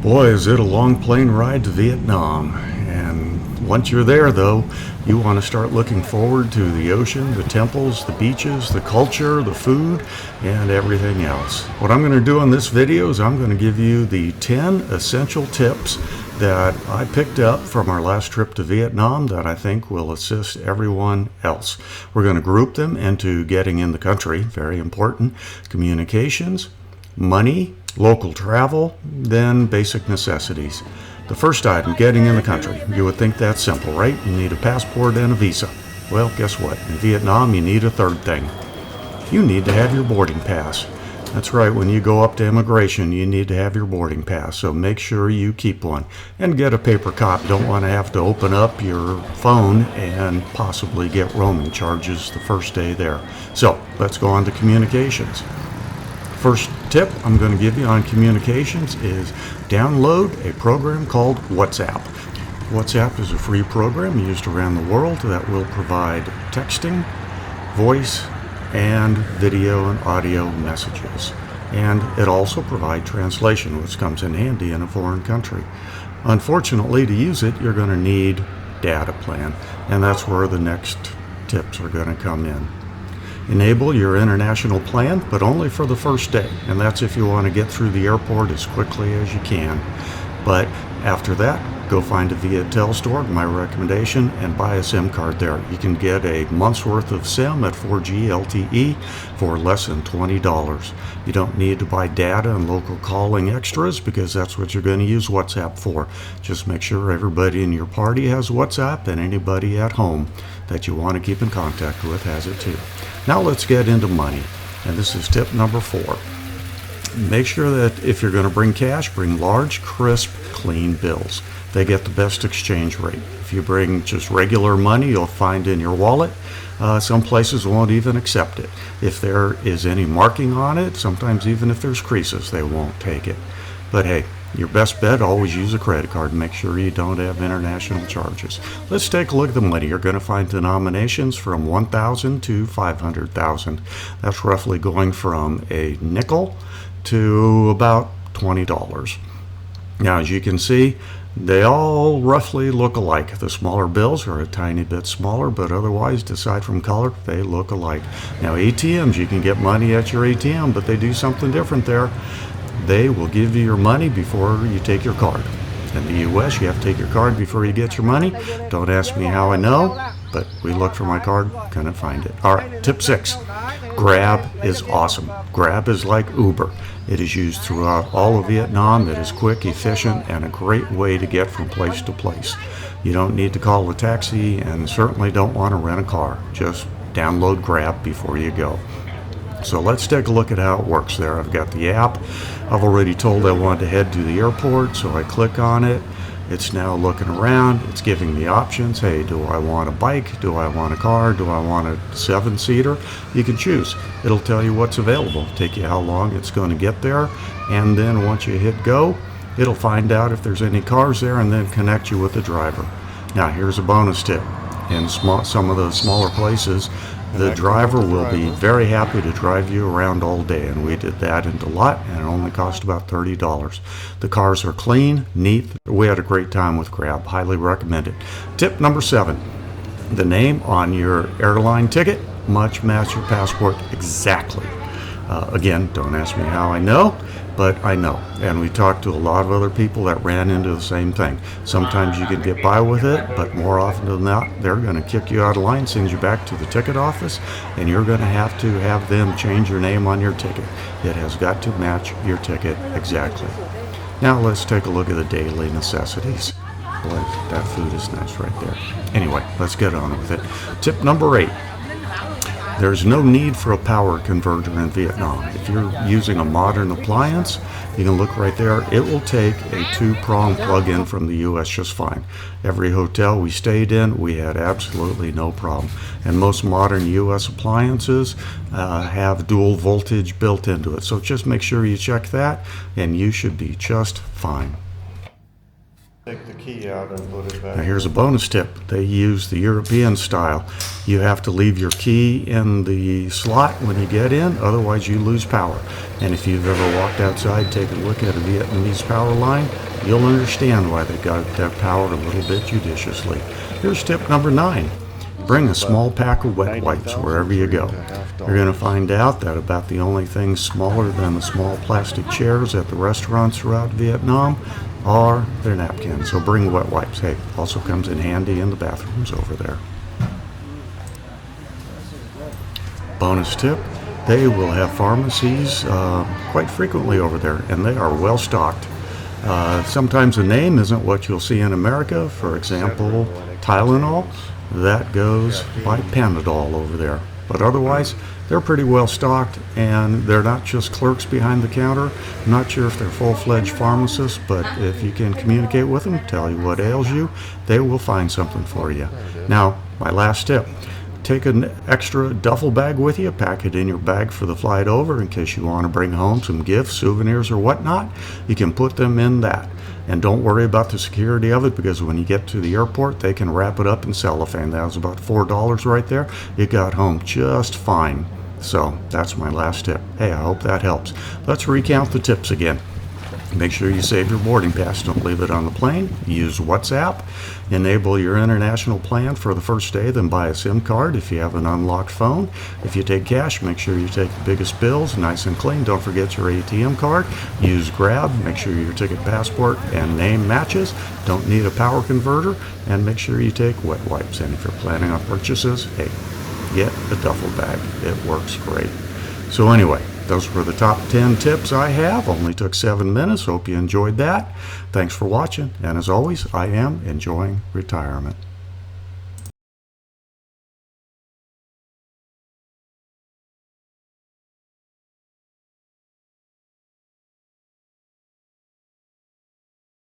Boy, is it a long plane ride to Vietnam. And once you're there, though, you want to start looking forward to the ocean, the temples, the beaches, the culture, the food, and everything else. What I'm going to do in this video is I'm going to give you the 10 essential tips that I picked up from our last trip to Vietnam that I think will assist everyone else. We're going to group them into getting in the country, very important, communications, money, local travel, then basic necessities. The first item, getting in the country. You would think that's simple, right? You need a passport and a visa. Well, guess what? In Vietnam, you need a third thing. You need to have your boarding pass. That's right, when you go up to immigration, you need to have your boarding pass, so make sure you keep one. And get a paper copy. Don't want to have to open up your phone and possibly get roaming charges the first day there. So, let's go on to communications. First tip I'm going to give you on communications is download a program called WhatsApp. WhatsApp is a free program used around the world that will provide texting, voice, and video and audio messages. And it also provides translation, which comes in handy in a foreign country. Unfortunately, to use it, you're going to need data plan, and that's where the next tips are going to come in. Enable your international plan, but only for the first day, and that's if you want to get through the airport as quickly as you can. But after that, go find a Viettel store, my recommendation, and buy a SIM card there. You can get a month's worth of SIM at 4G LTE for less than $20. You don't need to buy data and local calling extras because that's what you're going to use WhatsApp for. Just make sure everybody in your party has WhatsApp and anybody at home that you want to keep in contact with has it too. Now let's get into money, and this is tip number 4. Make sure that if you're going to bring cash, bring large, crisp, clean bills. They get the best exchange rate. If you bring just regular money you'll find in your wallet, some places won't even accept it. If there is any marking on it, sometimes even if there's creases, they won't take it. But hey, your best bet, always use a credit card and make sure you don't have international charges. Let's take a look at the money. You're going to find denominations from 1,000 to 500,000. That's roughly going from a nickel to about $20. Now, as you can see, they all roughly look alike. The smaller bills are a tiny bit smaller, but otherwise, aside from color, they look alike. Now, ATMs, you can get money at your ATM, but they do something different there. They will give you your money before you take your card. In the U.S., you have to take your card before you get your money. Don't ask me how I know, but we looked for my card, couldn't find it. All right, tip 6. Grab is awesome. Grab is like Uber. It is used throughout all of Vietnam. It is quick, efficient, and a great way to get from place to place. You don't need to call a taxi and certainly don't want to rent a car. Just download Grab before you go. So let's take a look at how it works there. I've got the app. I've already told I wanted to head to the airport, so I click on it. It's now looking around. It's giving me options. Hey, do I want a bike? Do I want a car? Do I want a 7-seater? You can choose. It'll tell you what's available. Take you how long it's going to get there. And then once you hit go, it'll find out if there's any cars there and then connect you with the driver. Now, here's a bonus tip. In some of the smaller places, the driver will be very happy to drive you around all day, and we did that in Dalat, and it only cost about $30. The cars are clean, neat. We had a great time with Grab. Highly recommend it. Tip number 7. The name on your airline ticket must match your passport exactly. Again, don't ask me how I know, but I know. And we talked to a lot of other people that ran into the same thing. Sometimes you can get by with it, but more often than not, they're going to kick you out of line, send you back to the ticket office, and you're going to have them change your name on your ticket. It has got to match your ticket exactly. Now let's take a look at the daily necessities. Boy, that food is nice right there. Anyway, let's get on with it. Tip number 8. There's no need for a power converter in Vietnam. If you're using a modern appliance, you can look right there. It will take a 2-prong plug-in from the U.S. just fine. Every hotel we stayed in, we had absolutely no problem. And most modern U.S. appliances have dual voltage built into it. So just make sure you check that, and you should be just fine. Take the key out and put it back. Now here's a bonus tip. They use the European style. You have to leave your key in the slot when you get in, otherwise you lose power. And if you've ever walked outside, take a look at a Vietnamese power line, you'll understand why they got that powered a little bit judiciously. Here's tip number 9. Bring a small pack of wet wipes wherever you go. You're going to find out that about the only things smaller than the small plastic chairs at the restaurants throughout Vietnam are their napkins. So bring wet wipes. Hey, also comes in handy in the bathrooms over there. Bonus tip, they will have pharmacies quite frequently over there, and they are well stocked. Sometimes the name isn't what you'll see in America. For example, Tylenol, that goes by Panadol over there. But otherwise, they're pretty well stocked, and they're not just clerks behind the counter. I'm not sure if they're full-fledged pharmacists, but if you can communicate with them, tell you what ails you, they will find something for you. Now, my last tip. Take an extra duffel bag with you, pack it in your bag for the flight over in case you want to bring home some gifts, souvenirs, or whatnot. You can put them in that. And don't worry about the security of it, because when you get to the airport, they can wrap it up in cellophane. That was about $4 right there. You got home just fine. So that's my last tip. Hey, I hope that helps. Let's recount the tips again. Make sure you save your boarding pass. Don't leave it on the plane. Use WhatsApp. Enable your international plan for the first day, then buy a SIM card if you have an unlocked phone. If you take cash, make sure you take the biggest bills, nice and clean. Don't forget your ATM card. Use Grab. Make sure your ticket, passport, and name matches. Don't need a power converter. And make sure you take wet wipes. And if you're planning on purchases, hey, get a duffel bag. It works great. So anyway, those were the top 10 tips I have. Only took 7 minutes. Hope you enjoyed that. Thanks for watching. And as always, I am enjoying retirement.